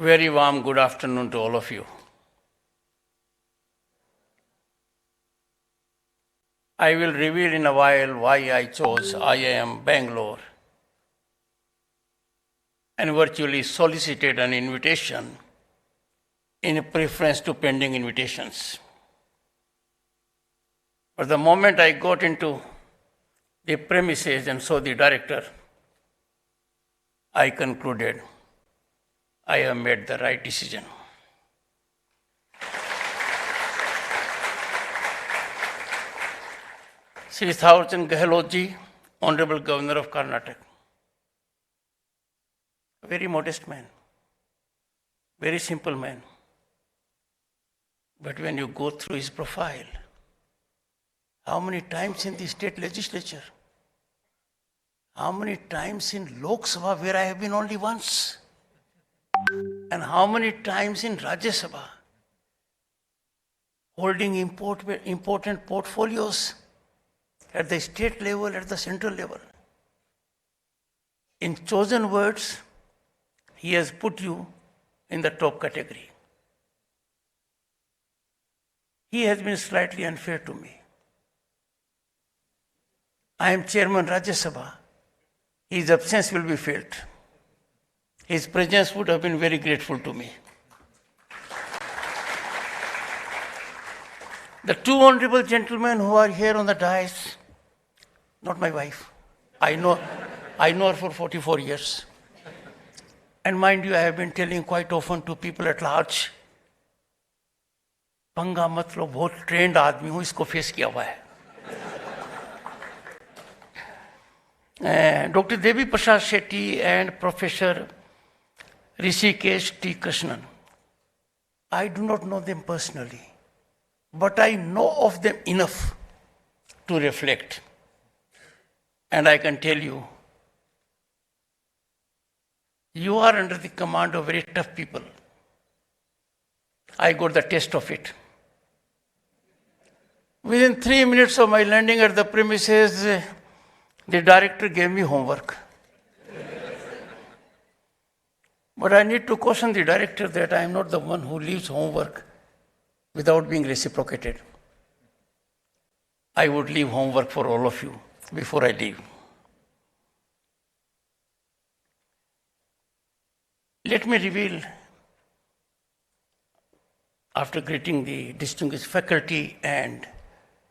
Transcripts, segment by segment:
Very warm good afternoon to all of you. I will reveal in a while why I chose IIM Bangalore and virtually solicited an invitation in preference to pending invitations. But the moment I got into the premises and saw the director, I concluded I have made the right decision. Shri Gehlot ji, Honorable Governor of Karnataka, a very modest man, very simple man. But when you go through his profile, how many times in the state legislature? How many times in Lok Sabha, where I have been only once? And how many times in Rajya Sabha, holding important portfolios at the state level, at the central level. In chosen words, he has put you in the top category. He has been slightly unfair to me. I am Chairman Rajya Sabha. His absence will be felt. His presence would have been very grateful to me. The two honorable gentlemen who are here on the dais, not my wife. I know her for 44 years. And mind you, I have been telling quite often to people at large, पंगा मत लो, बहुत trend आदमी हूँ, इसको face किया हुआ है. Dr. Devi Prasad Shetty and Professor Rishikesh T. Krishnan. I do not know them personally, but I know of them enough to reflect. And I can tell you, you are under the command of very tough people. I got the taste of it. Within 3 minutes of my landing at the premises, the director gave me homework. But I need to caution the director that I am not the one who leaves homework without being reciprocated. I would leave homework for all of you before I leave. Let me reveal, after greeting the distinguished faculty and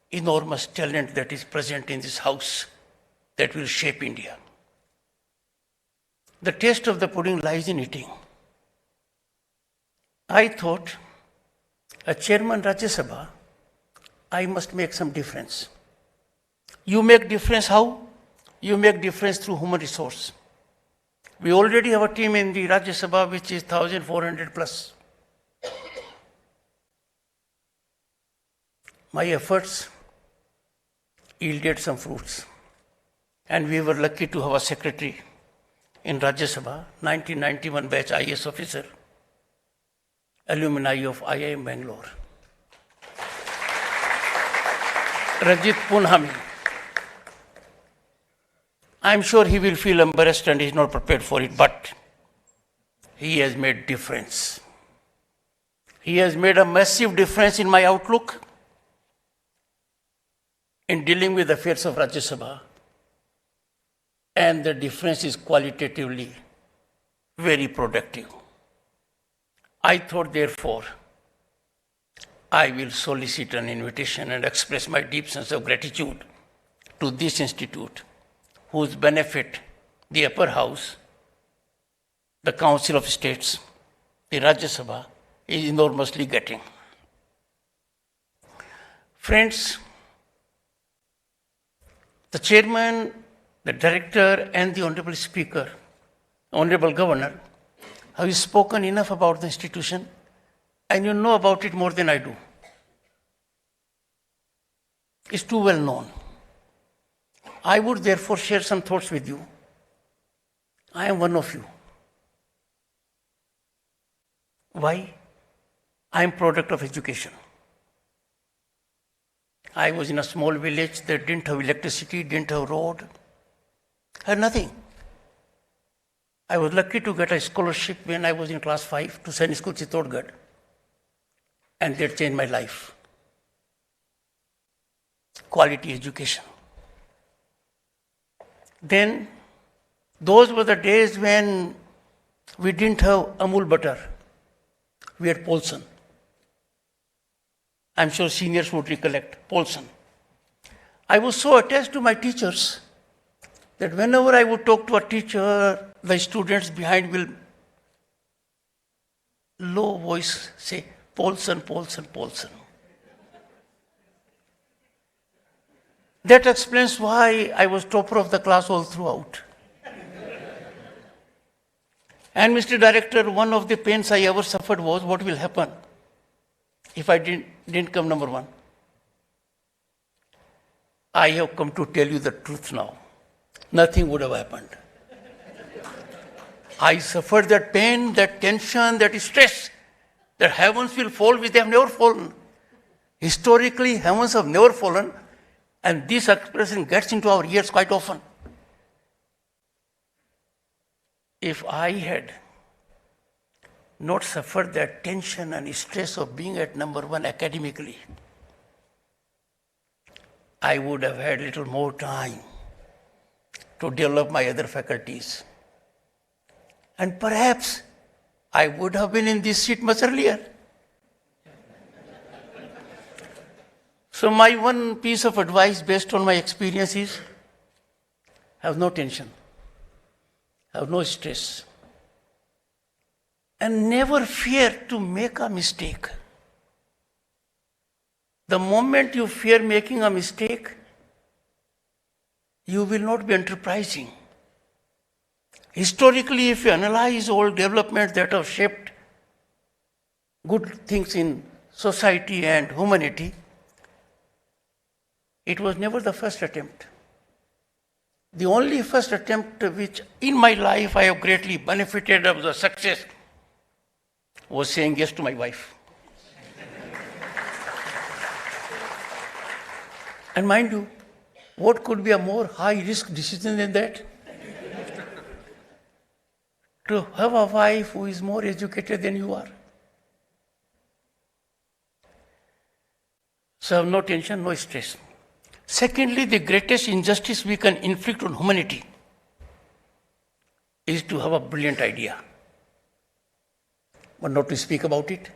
enormous talent that is present in this house that will shape India. The taste of the pudding lies in eating. I thought, a chairman Rajya Sabha, I must make some difference. You make difference how? You make difference through human resource. We already have a team in the Rajya Sabha which is 1,400 plus. My efforts yielded some fruits. And we were lucky to have a secretary in Rajya Sabha, 1991 batch IAS officer, alumni of IIM Bangalore. Rajit Punhami. I'm sure he will feel embarrassed and he's not prepared for it, but he has made difference. He has made a massive difference in my outlook in dealing with the affairs of Rajya Sabha. And the difference is qualitatively very productive. I thought, therefore, I will solicit an invitation and express my deep sense of gratitude to this institute, whose benefit the upper house, the Council of States, the Rajya Sabha is enormously getting. Friends, the chairman, the director and the honorable speaker, honorable governor, have spoken enough about the institution and you know about it more than I do. It's too well known. I would therefore share some thoughts with you. I am one of you. Why? I am product of education. I was in a small village that didn't have electricity, didn't have road, had nothing. I was lucky to get a scholarship when I was in class 5 to Saint School Chittorgarh, and that changed my life. Quality education. Then, those were the days when we didn't have Amul butter. We had Polson. I'm sure seniors would recollect Polson. I was so attached to my teachers that whenever I would talk to a teacher, the students behind will low voice say, Polson, Polson, Polson. That explains why I was topper of the class all throughout. And Mr. Director, one of the pains I ever suffered was what will happen if I didn't come number one. I have come to tell you the truth now. Nothing would have happened. I suffered that pain, that tension, that stress, that heavens will fall which they have never fallen. Historically, heavens have never fallen, and this expression gets into our ears quite often. If I had not suffered that tension and stress of being at number one academically, I would have had little more time to develop my other faculties. And perhaps I would have been in this seat much earlier. So my one piece of advice based on my experience is, have no tension, have no stress, and never fear to make a mistake. The moment you fear making a mistake, you will not be enterprising. Historically, if you analyze all developments that have shaped good things in society and humanity, it was never the first attempt. The only first attempt which in my life I have greatly benefited of the success was saying yes to my wife. And mind you, what could be a more high-risk decision than that? To have a wife who is more educated than you are. So have no tension, no stress. Secondly, the greatest injustice we can inflict on humanity is to have a brilliant idea, but not to speak about it.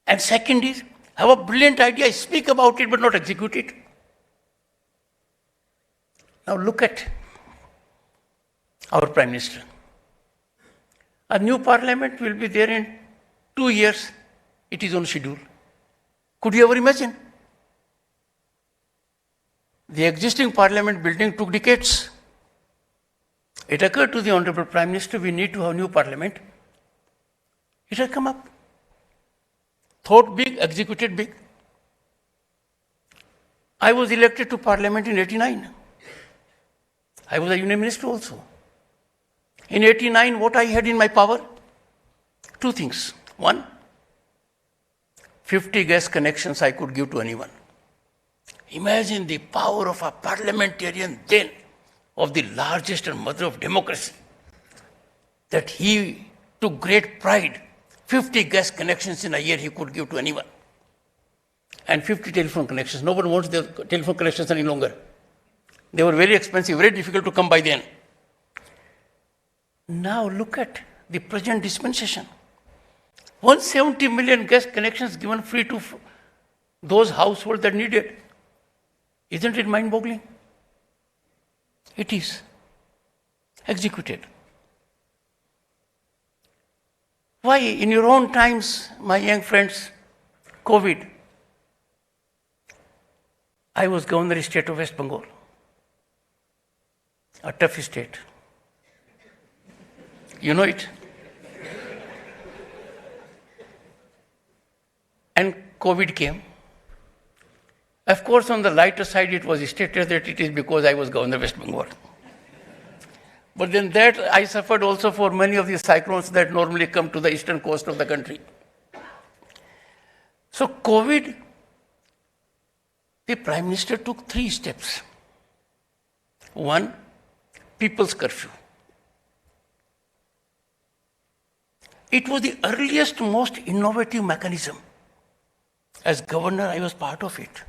And second is, have a brilliant idea, speak about it, but not execute it. Now look at our Prime Minister. A new parliament will be there in 2 years. It is on schedule. Could you ever imagine? The existing parliament building took decades. It occurred to the Honorable Prime Minister, we need to have a new parliament. It has come up. Thought big, executed big. I was elected to parliament in 89. I was a union minister also. In 89, what I had in my power? Two things. One, 50 gas connections I could give to anyone. Imagine the power of a parliamentarian then, of the largest and mother of democracy, that he took great pride. 50 gas connections in a year he could give to anyone. And 50 telephone connections. No one wants their telephone connections any longer. They were very expensive, very difficult to come by then. Now look at the present dispensation. 170 million gas connections given free to those households that need it. Isn't it mind-boggling? It is. Executed. Why, in your own times, my young friends, COVID, I was governor of the state of West Bengal, a tough state. You know it? And COVID came. Of course, on the lighter side, it was stated that it is because I was governor of West Bengal. But then that I suffered also for many of the cyclones that normally come to the eastern coast of the country. So COVID, the Prime Minister took 3 steps. One, people's curfew. It was the earliest, most innovative mechanism. As governor, I was part of it.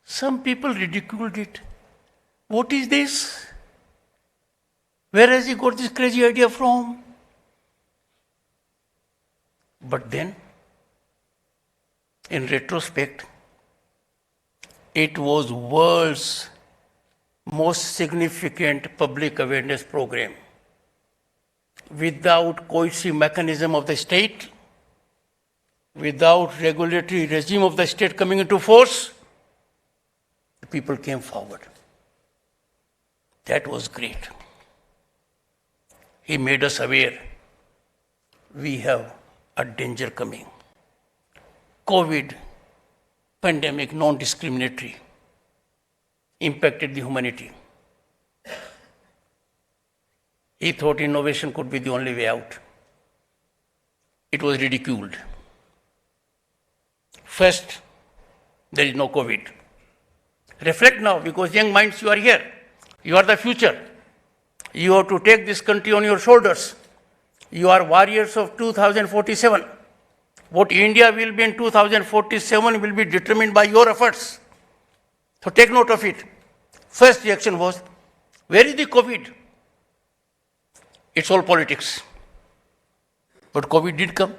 Some people ridiculed it. What is this? Where has he got this crazy idea from? But then, in retrospect, it was world's most significant public awareness program. Without coercive mechanism of the state, without regulatory regime of the state coming into force, the people came forward. That was great. He made us aware we have a danger coming. COVID, pandemic, non-discriminatory, impacted the humanity. He thought innovation could be the only way out. It was ridiculed. First, there is no COVID. Reflect now, because young minds, you are here. You are the future. You have to take this country on your shoulders. You are warriors of 2047. What India will be in 2047 will be determined by your efforts. So take note of it. First reaction was, where is the COVID? It's all politics. But COVID did come.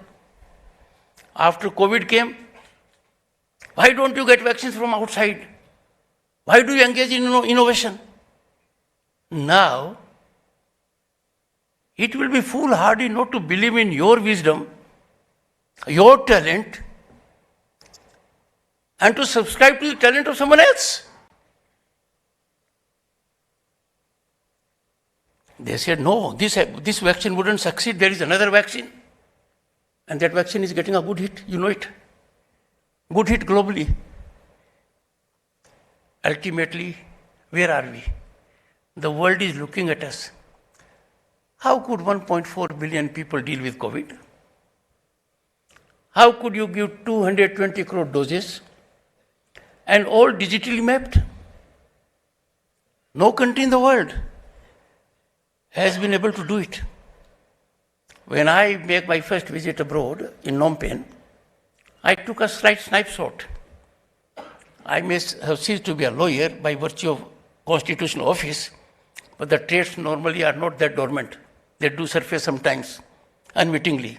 After COVID came, why don't you get vaccines from outside? Why do you engage in innovation? Now, it will be foolhardy not to believe in your wisdom, your talent, and to subscribe to the talent of someone else. They said, no, this vaccine wouldn't succeed. There is another vaccine. And that vaccine is getting a good hit. You know it. Good hit globally. Ultimately, where are we? The world is looking at us. How could 1.4 billion people deal with COVID? How could you give 220 crore doses and all digitally mapped? No country in the world has been able to do it. When I make my first visit abroad in Phnom Penh, I took a slight snapshot. I may have ceased to be a lawyer by virtue of constitutional office, but the traits normally are not that dormant. They do surface sometimes, unwittingly.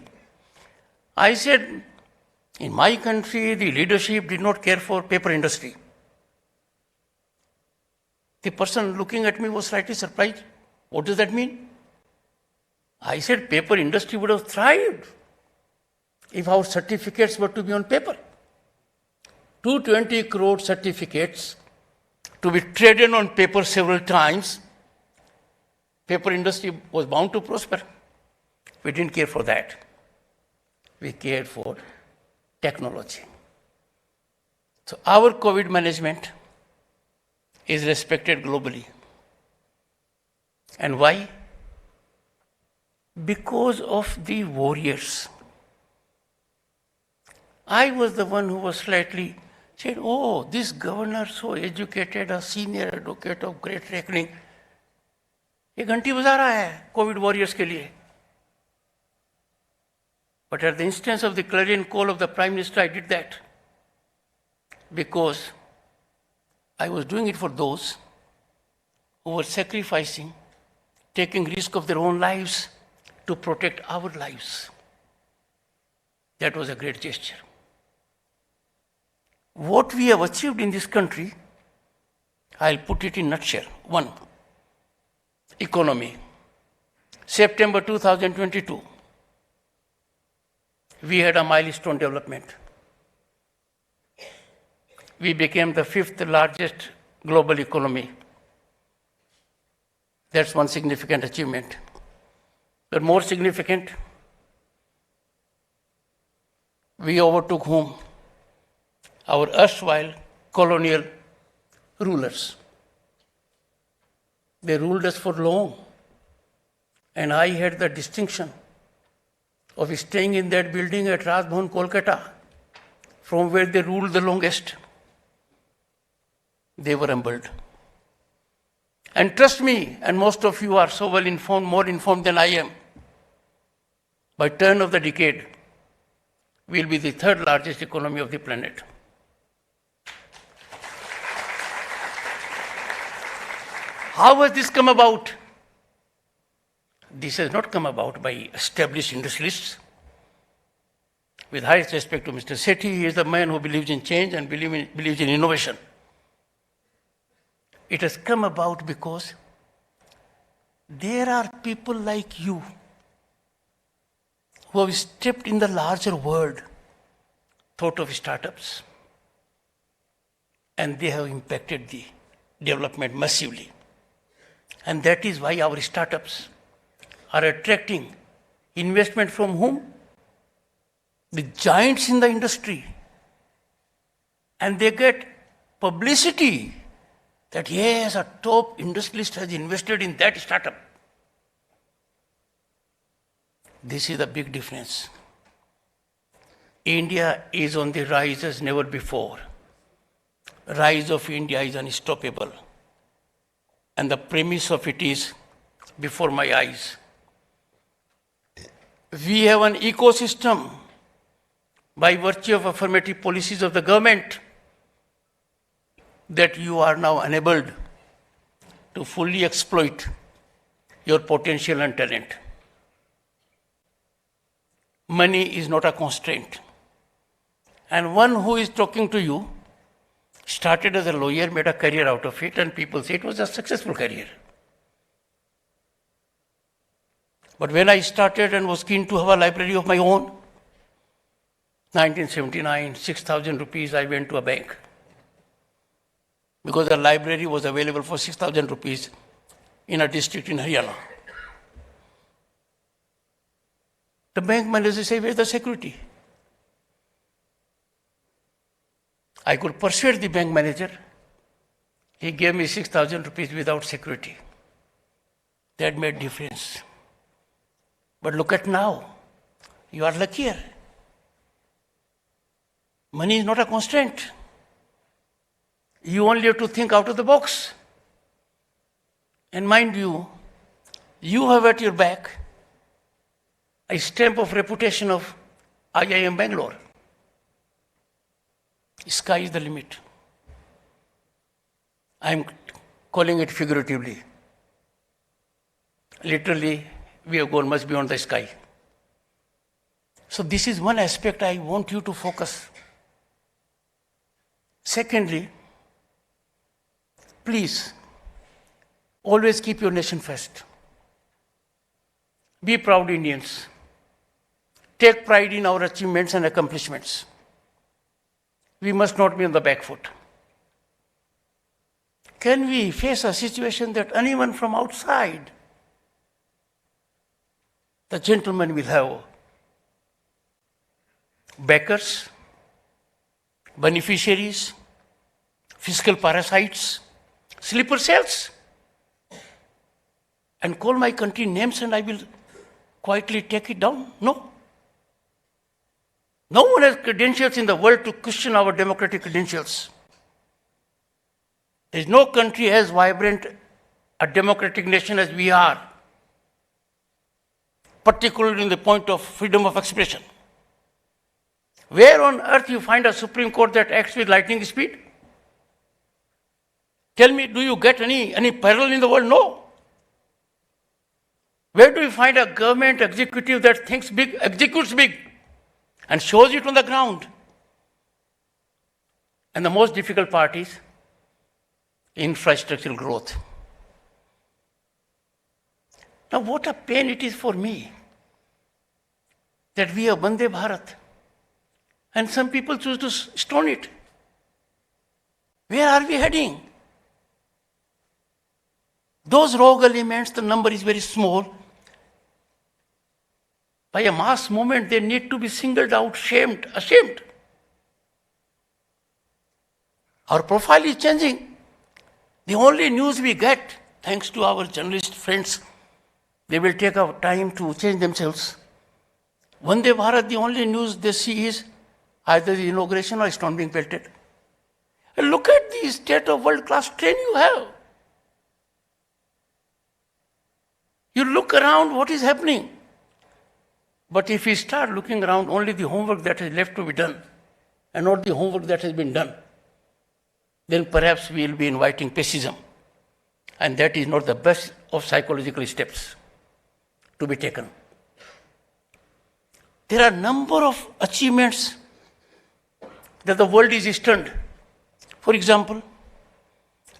I said, in my country, the leadership did not care for paper industry. The person looking at me was slightly surprised. What does that mean? I said, paper industry would have thrived if our certificates were to be on paper. 220 crore certificates to be traded on paper several times. Paper industry was bound to prosper. We didn't care for that. We cared for technology. So our COVID management is respected globally. And why? Because of the warriors. I was the one who was slightly said, oh, this governor so educated, a senior advocate of great reckoning, ये घंटी बजा रहा है Covid warriors के लिए. But at the instance of the clarion call of the Prime Minister, I did that because I was doing it for those who were sacrificing, taking risk of their own lives to protect our lives. That was a great gesture. What we have achieved in this country, I'll put it in a nutshell. One, economy. September 2022, we had a milestone development. We became the 5th largest global economy. That's one significant achievement. But more significant, we overtook whom? Our erstwhile colonial rulers. They ruled us for long. And I had the distinction of staying in that building at Rajbhavan, Kolkata, from where they ruled the longest. They were humbled. And trust me, and most of you are so well informed, more informed than I am, by turn of the decade, we'll be the third largest economy of the planet. How has this come about? This has not come about by established industrialists. With highest respect to Mr. Sethi, he is the man who believes in change and believes in innovation. It has come about because there are people like you who have stepped in the larger world, thought of startups, and they have impacted the development massively. And that is why our startups are attracting investment from whom? The giants in the industry. And they get publicity that yes, a top industrialist has invested in that startup. This is the big difference. India is on the rise as never before. Rise of India is unstoppable. And the premise of it is before my eyes. We have an ecosystem by virtue of affirmative policies of the government that you are now enabled to fully exploit your potential and talent. Money is not a constraint. And one who is talking to you started as a lawyer, made a career out of it, and people say it was a successful career. But when I started and was keen to have a library of my own, 1979, 6,000 rupees, I went to a bank. Because a library was available for 6,000 rupees in a district in Haryana. The bank manager said, where's the security? I could persuade the bank manager. He gave me 6,000 rupees without security. That made difference. But look at now. You are luckier. Money is not a constraint. You only have to think out of the box. And mind you, you have at your back a stamp of reputation of IIM Bangalore. Sky is the limit. I am calling it figuratively. Literally, we have gone much beyond the sky. So this is one aspect I want you to focus. Secondly, please, always keep your nation first. Be proud Indians. Take pride in our achievements and accomplishments. We must not be on the back foot. Can we face a situation that anyone from outside, the gentleman will have backers, beneficiaries, fiscal parasites, sleeper cells, and call my country names and I will quietly take it down? No. No one has credentials in the world to question our democratic credentials. There is no country as vibrant a democratic nation as we are, particularly in the point of freedom of expression. Where on earth you find a Supreme Court that acts with lightning speed? Tell me, do you get any parallel in the world? No. Where do you find a government executive that thinks big, executes big, and shows it on the ground? And the most difficult part is infrastructural growth. Now, what a pain it is for me that we have Vande Bharat, and some people choose to stone it. Where are we heading? Those rogue elements, the number is very small. By a mass movement, they need to be singled out, ashamed. Our profile is changing. The only news we get, thanks to our journalist friends, they will take our time to change themselves. Vande Bharat, the only news they see is either the inauguration or stone being pelted. And look at the state of world-class train you have. You look around, what is happening? But if we start looking around only the homework that is left to be done and not the homework that has been done, then perhaps we will be inviting pessimism. And that is not the best of psychological steps to be taken. There are a number of achievements that the world is stunned. For example,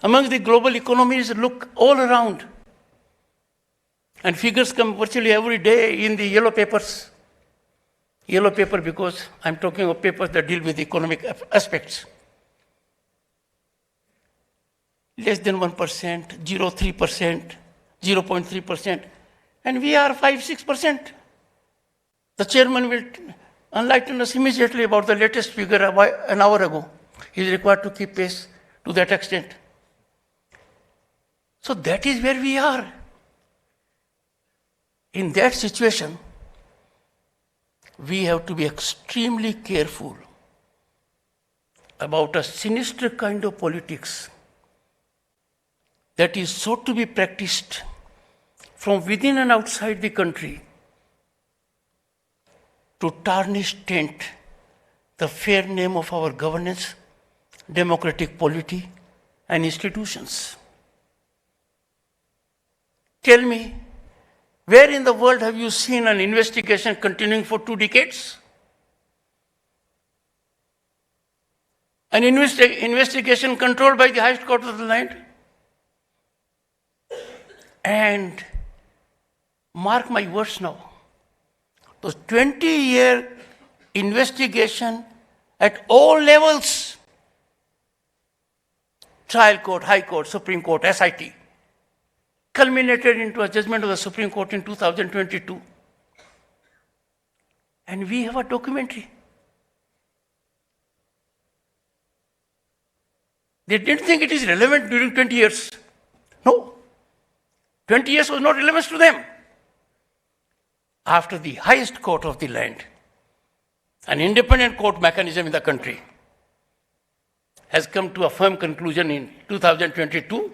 among the global economies, look all around. And figures come virtually every day in the yellow papers. Yellow paper because I'm talking of papers that deal with economic aspects. Less than 1%, 0.3%, 0.3%, and we are 5-6%. The chairman will enlighten us immediately about the latest figure an hour ago. He is required to keep pace to that extent. So that is where we are. In that situation, we have to be extremely careful about a sinister kind of politics that is sought to be practiced from within and outside the country to tarnish, taint the fair name of our governance, democratic polity, and institutions. Tell me, where in the world have you seen an investigation continuing for 2 decades? An investigation controlled by the highest court of the land? And mark my words now, those 20-year investigation at all levels, trial court, high court, Supreme Court, SIT, culminated into a judgment of the Supreme Court in 2022. And we have a documentary. They didn't think it is relevant during 20 years. No. 20 years was not relevant to them. After the highest court of the land, an independent court mechanism in the country, has come to a firm conclusion in 2022,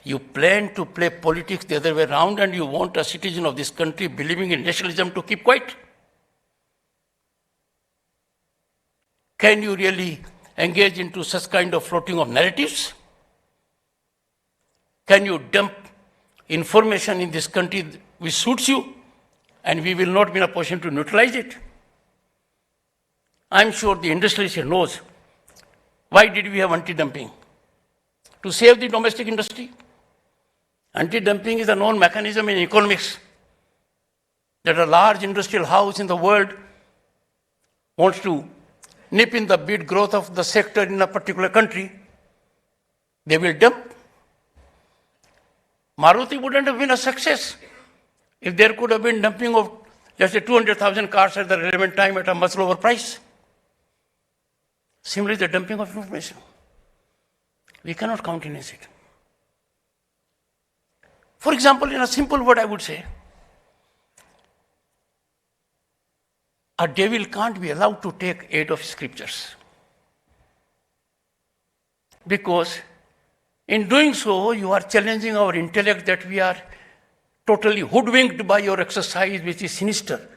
you plan to play politics the other way around and you want a citizen of this country believing in nationalism to keep quiet? Can you really engage into such kind of floating of narratives? Can you dump information in this country which suits you and we will not be in a position to neutralize it? I'm sure the industrialist here knows why did we have anti-dumping? To save the domestic industry. Anti-dumping is a known mechanism in economics that a large industrial house in the world wants to nip in the bid growth of the sector in a particular country. They will dump. Maruti wouldn't have been a success if there could have been dumping of, let's say, 200,000 cars at the relevant time at a much lower price. Similarly, the dumping of information. We cannot countenance it. For example, in a simple word, I would say, a devil can't be allowed to take aid of scriptures. Because in doing so, you are challenging our intellect that we are totally hoodwinked by your exercise, which is sinister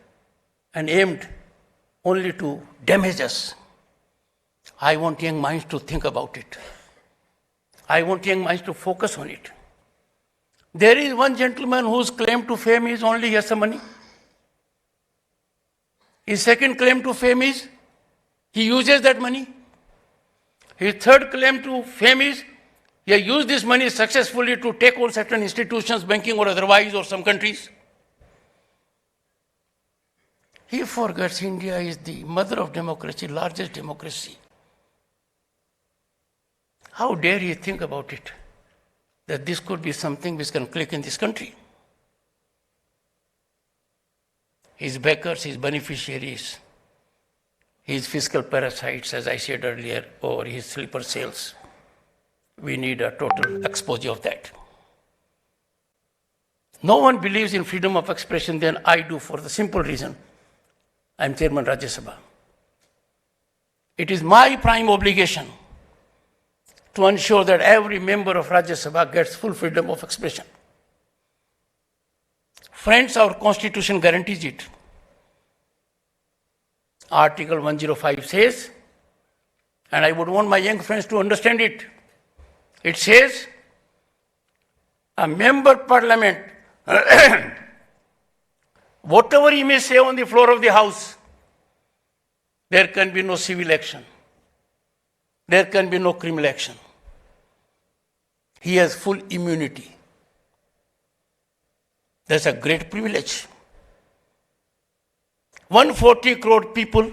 and aimed only to damage us. I want young minds to think about it. I want young minds to focus on it. There is one gentleman whose claim to fame is only he has some money. His second claim to fame is he uses that money. His third claim to fame is he has used this money successfully to take on certain institutions, banking or otherwise, or some countries. He forgets India is the mother of democracy, largest democracy. How dare he think about it, that this could be something which can click in this country? His backers, his beneficiaries, his fiscal parasites, as I said earlier, or his sleeper cells. We need a total exposure of that. No one believes in freedom of expression than I do, for the simple reason I am Chairman Rajya Sabha. It is my prime obligation to ensure that every member of Rajya Sabha gets full freedom of expression. Friends, our constitution guarantees it. Article 105 says, and I would want my young friends to understand it. It says, a member parliament, whatever he may say on the floor of the house, there can be no civil action. There can be no criminal action. He has full immunity. That's a great privilege. 140 crore people,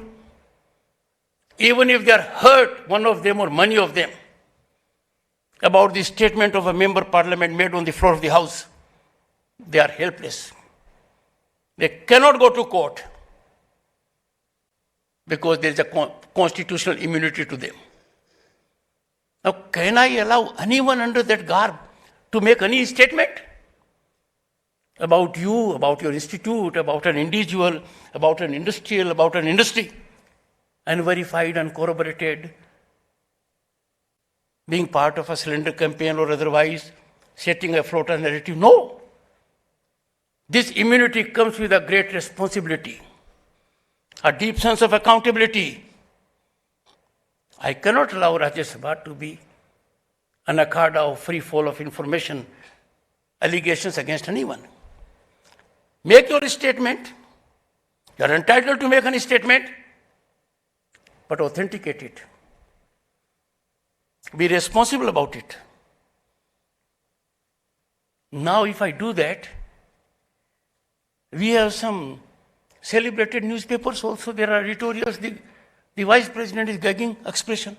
even if they are hurt, one of them or many of them, about the statement of a member parliament made on the floor of the house, they are helpless. They cannot go to court because there is a constitutional immunity to them. Now, can I allow anyone under that garb to make any statement about you, about your institute, about an individual, about an industrial, about an industry, unverified, uncorroborated, being part of a slender campaign or otherwise, setting afloat a narrative? No. This immunity comes with a great responsibility, a deep sense of accountability. I cannot allow Rajya Sabha to be an akhada of free fall of information, allegations against anyone. Make your statement. You are entitled to make any statement, but authenticate it. Be responsible about it. Now, if I do that, we have some celebrated newspapers also. There are editorials. The vice president is gagging expression.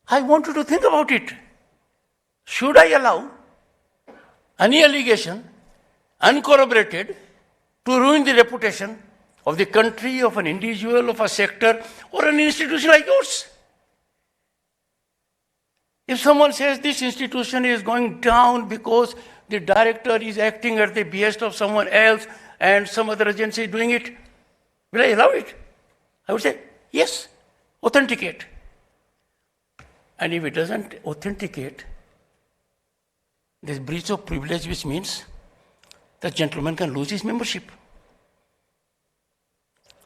I want you to think about it. Should I allow any allegation, uncorroborated, to ruin the reputation of the country, of an individual, of a sector, or an institution like yours? If someone says this institution is going down because the director is acting at the behest of someone else and some other agency is doing it, will I allow it? I would say, yes, authenticate. And if it doesn't authenticate, there's breach of privilege, which means the gentleman can lose his membership.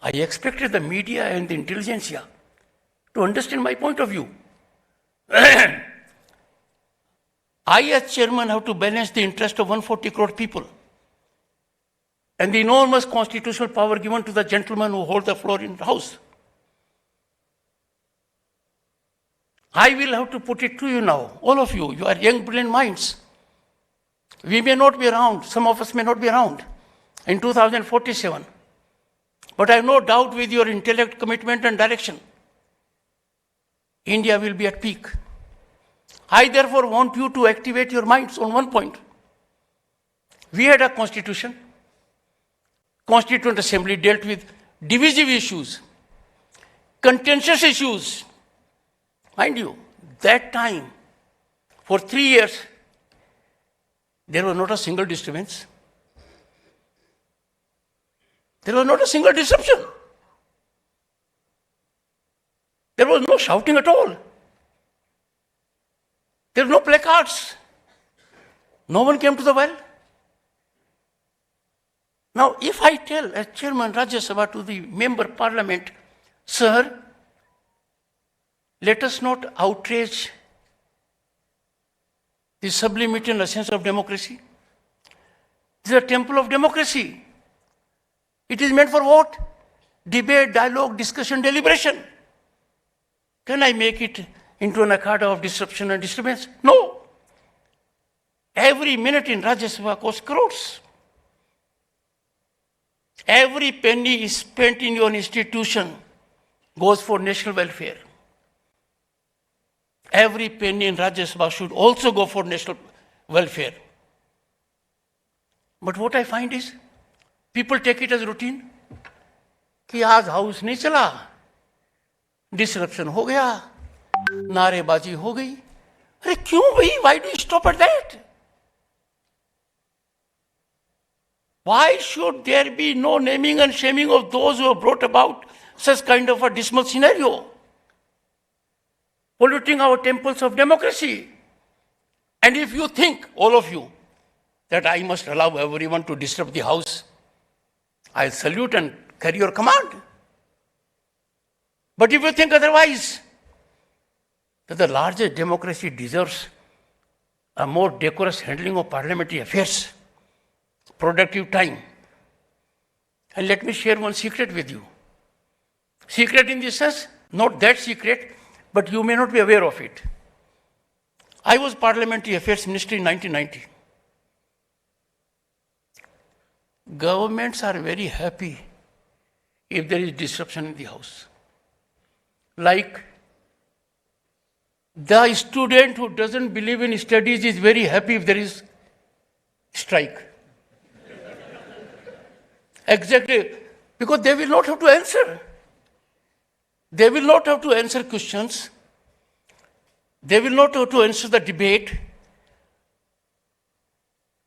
I expected the media and the intelligentsia to understand my point of view. I, as chairman, have to balance the interest of 140 crore people and the enormous constitutional power given to the gentleman who holds the floor in the house. I will have to put it to you now, all of you. You are young, brilliant minds. We may not be around, some of us may not be around in 2047. But I have no doubt with your intellect, commitment and direction, India will be at peak. I therefore want you to activate your minds on one point. We had a constitution. Constituent Assembly dealt with divisive issues, contentious issues. Mind you, that time, for 3 years, there was not a single disturbance. There was not a single disruption. There was no shouting at all. There were no placards. No one came to the well. Now, if I tell as chairman Rajya Sabha to the member parliament, sir, let us not outrage the sublimity and essence of democracy. This is a temple of democracy. It is meant for what? Debate, dialogue, discussion, deliberation. Can I make it into an akhada of disruption and disturbance? No. Every minute in Rajya Sabha costs crores. Every penny is spent in your institution goes for national welfare. Every penny in Rajya Sabha should also go for national welfare. But what I find is, people take it as routine. कि आज house नहीं चला, disruption हो गया, नारेबाजी हो गई. अरे क्यों भाई? Why do you stop at that? Why should there be no naming and shaming of those who have brought about such kind of a dismal scenario, polluting our temples of democracy? And if you think, all of you, that I must allow everyone to disrupt the house, I salute and carry your command. But if you think otherwise, that the largest democracy deserves a more decorous handling of parliamentary affairs, productive time. And let me share one secret with you. Secret in this sense, not that secret, but you may not be aware of it. I was Parliamentary Affairs Minister in 1990. Governments are very happy if there is disruption in the House. Like the student who doesn't believe in studies is very happy if there is strike. Exactly, because they will not have to answer. They will not have to answer questions. They will not have to answer the debate.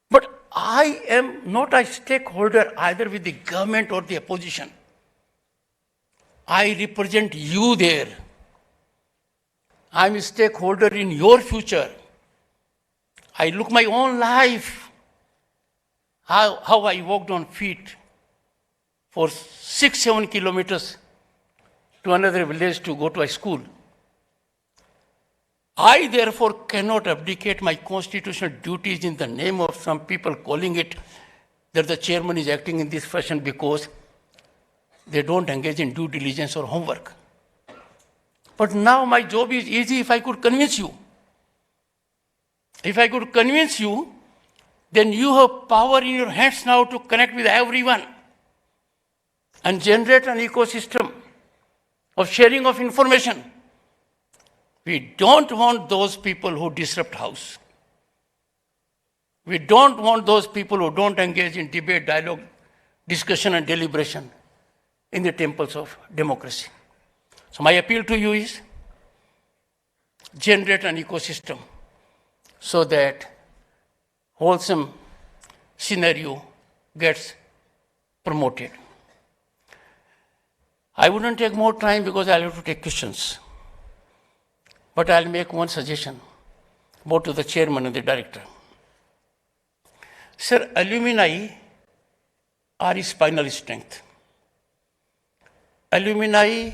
But I am not a stakeholder either with the government or the opposition. I represent you there. I am a stakeholder in your future. I look my own life, how I walked on feet for 6-7 kilometers to another village to go to a school. I therefore cannot abdicate my constitutional duties in the name of some people calling it that the chairman is acting in this fashion because they don't engage in due diligence or homework. But now my job is easy if I could convince you. If I could convince you, then you have power in your hands now to connect with everyone and generate an ecosystem of sharing of information. We don't want those people who disrupt House. We don't want those people who don't engage in debate, dialogue, discussion and deliberation in the temples of democracy. So my appeal to you is generate an ecosystem so that wholesome scenario gets promoted. I wouldn't take more time because I'll have to take questions. But I'll make one suggestion, both to the chairman and the director. Sir, alumni are spinal strength. Alumni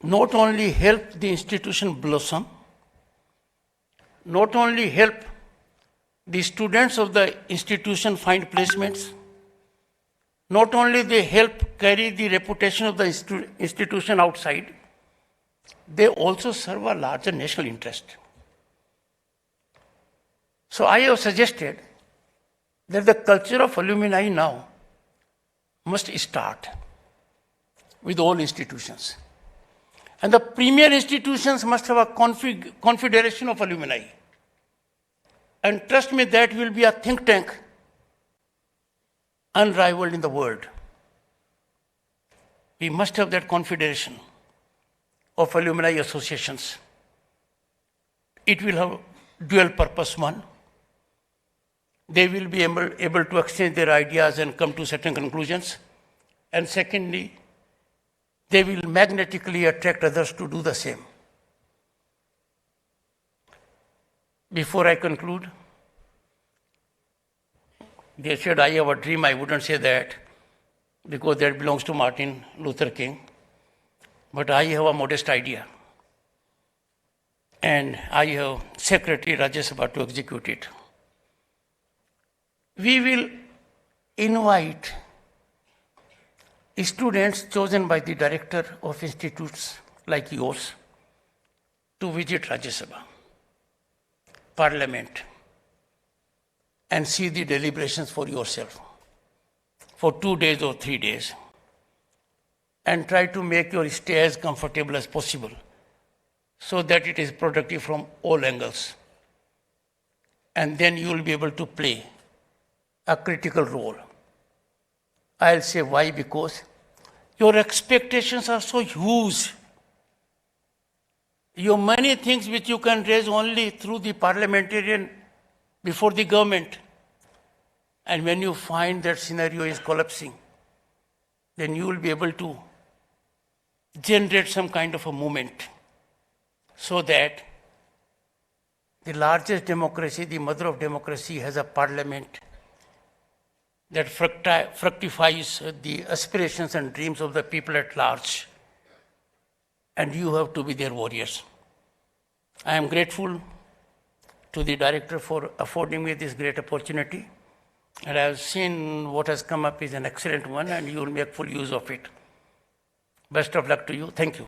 not only help the institution blossom, not only help the students of the institution find placements, not only they help carry the reputation of the institution outside, they also serve a larger national interest. So I have suggested that the culture of alumni now must start with all institutions. And the premier institutions must have a confederation of alumni. And trust me, that will be a think tank unrivaled in the world. We must have that confederation of alumni associations. It will have dual purpose. One, they will be able to exchange their ideas and come to certain conclusions. And secondly, they will magnetically attract others to do the same. Before I conclude, they said I have a dream. I wouldn't say that because that belongs to Martin Luther King. But I have a modest idea. And I have Secretary Rajya Sabha to execute it. We will invite students chosen by the director of institutes like yours to visit Rajya Sabha, Parliament, and see the deliberations for yourself for 2 days or 3 days, and try to make your stay as comfortable as possible so that it is productive from all angles. And then you will be able to play a critical role. I'll say why, because your expectations are so huge. You have many things which you can raise only through the parliamentarian before the government. And when you find that scenario is collapsing, then you will be able to generate some kind of a movement so that the largest democracy, the mother of democracy, has a parliament that fructifies the aspirations and dreams of the people at large. And you have to be their warriors. I am grateful to the director for affording me this great opportunity. And I have seen what has come up is an excellent one, and you will make full use of it. Best of luck to you. Thank you.